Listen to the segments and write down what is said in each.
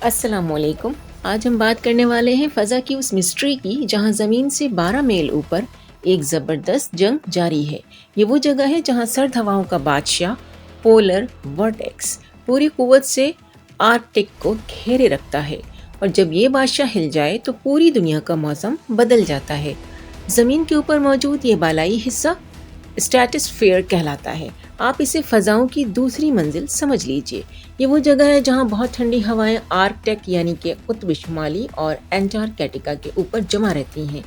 السلام علیکم۔ آج ہم بات کرنے والے ہیں فضا کی اس مسٹری کی جہاں زمین سے 12 میل اوپر ایک زبردست جنگ جاری ہے۔ یہ وہ جگہ ہے جہاں سرد ہواؤں کا بادشاہ پولر ورٹیکس پوری قوت سے آرکٹک کو گھیرے رکھتا ہے، اور جب یہ بادشاہ ہل جائے تو پوری دنیا کا موسم بدل جاتا ہے۔ زمین کے اوپر موجود یہ بالائی حصہ اسٹریٹوسفیئر کہلاتا ہے۔ آپ اسے فضاؤں کی دوسری منزل سمجھ لیجئے۔ یہ وہ جگہ ہے جہاں بہت ٹھنڈی ہوائیں آرکٹک یعنی کہ قطب شمالی اور انٹارکٹیکا کے اوپر جمع رہتی ہیں۔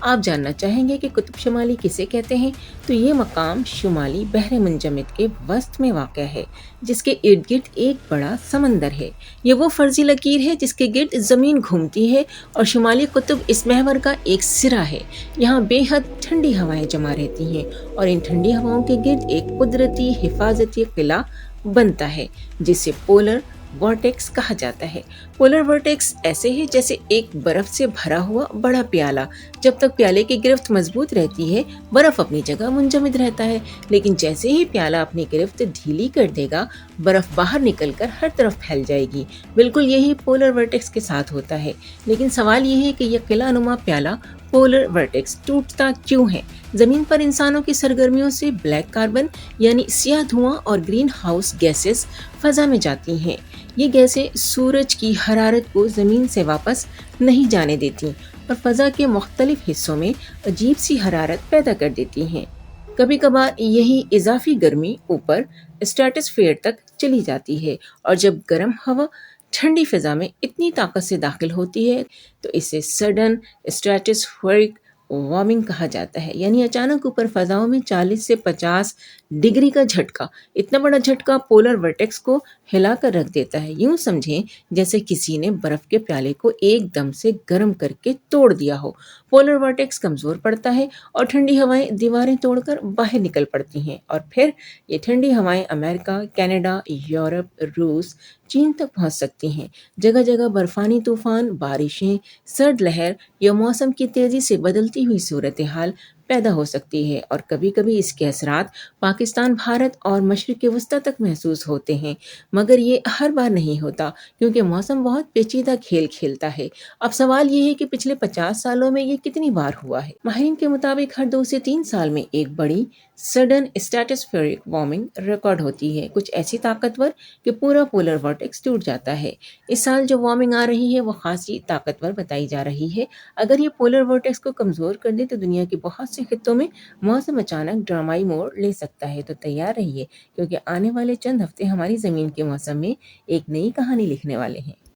آپ جاننا چاہیں گے کہ قطب شمالی کسے کہتے ہیں؟ تو یہ مقام شمالی بحر منجمد کے وسط میں واقع ہے، جس کے ارد گرد ایک بڑا سمندر ہے۔ یہ وہ فرضی لکیر ہے جس کے گرد زمین گھومتی ہے، اور شمالی قطب اس محور کا ایک سرا ہے۔ یہاں بے حد ٹھنڈی ہوائیں جمع رہتی ہیں، اور ان ٹھنڈی ہواؤں کے گرد ایک قدرتی حفاظتی قلعہ بنتا ہے جسے پولر ورٹیکس کہا جاتا ہے۔ پولر ورٹیکس ایسے ہے جیسے ایک برف سے بھرا ہوا بڑا پیالہ۔ جب تک پیالے کی گرفت مضبوط رہتی ہے، برف اپنی جگہ منجمد رہتا ہے، لیکن جیسے ہی پیالہ اپنی گرفت ڈھیلی کر دے گا، برف باہر نکل کر ہر طرف پھیل جائے گی۔ بالکل یہی پولر ورٹیکس کے ساتھ ہوتا ہے۔ لیکن سوال یہ ہے کہ یہ قلعہ نما پیالہ پولر ورٹیکس ٹوٹتا کیوں ہے؟ زمین پر انسانوں کی سرگرمیوں سے بلیک کاربن یعنی سیاہ دھواں اور گرین ہاؤس گیسز فضا میں جاتی ہیں۔ یہ گیسیں سورج کی حرارت کو زمین سے واپس نہیں جانے دیتی اور فضا کے مختلف حصوں میں عجیب سی حرارت پیدا کر دیتی ہیں۔ کبھی کبھار یہی اضافی گرمی اوپر اسٹریٹوسفیئر تک چلی جاتی ہے، اور جب گرم ہوا ٹھنڈی فضا میں اتنی طاقت سے داخل ہوتی ہے تو اسے سڈن اسٹریٹوسفیرک وارمنگ کہا جاتا ہے، یعنی اچانک اوپر فضاؤں میں 40 سے 50 ڈگری کا جھٹکا۔ اتنا بڑا جھٹکا پولر ورٹیکس کو ہلا کر رکھ دیتا ہے۔ یوں سمجھیں جیسے کسی نے برف کے پیالے کو ایک دم سے گرم کر کے توڑ دیا ہو۔ پولر ورٹیکس کمزور پڑتا ہے اور ٹھنڈی ہوائیں دیواریں توڑ کر باہر نکل پڑتی ہیں، اور پھر یہ ٹھنڈی ہوائیں امریکہ، کینیڈا، یورپ، روس، چین تک پہنچ سکتی ہیں۔ جگہ جگہ برفانی طوفان، بارشیں، سرد لہر یا موسم کی تیزی سے بدلتی ہوئی صورتحال پیدا ہو سکتی ہے، اور کبھی کبھی اس کے اثرات پاکستان، بھارت اور مشرق وسطیٰ تک محسوس ہوتے ہیں۔ مگر یہ ہر بار نہیں ہوتا، کیونکہ موسم بہت پیچیدہ کھیل کھیلتا ہے۔ اب سوال یہ ہے کہ پچھلے 50 سالوں میں یہ کتنی بار ہوا ہے؟ ماہرین کے مطابق ہر 2 سے 3 سال میں ایک بڑی سڈن اسٹریٹوسفیرک وارمنگ ریکارڈ ہوتی ہے، کچھ ایسی طاقتور کہ پورا پولر ورٹیکس ٹوٹ جاتا ہے۔ اس سال جو وارمنگ آ رہی ہے وہ خاصی طاقتور بتائی جا رہی ہے۔ اگر یہ پولر ورٹیکس کو کمزور کر دے تو دنیا کے بہت سے خطوں میں موسم اچانک ڈرامائی موڑ لے سکتا ہے۔ تو تیار رہیے، کیونکہ آنے والے چند ہفتے ہماری زمین کے موسم میں ایک نئی کہانی لکھنے والے ہیں۔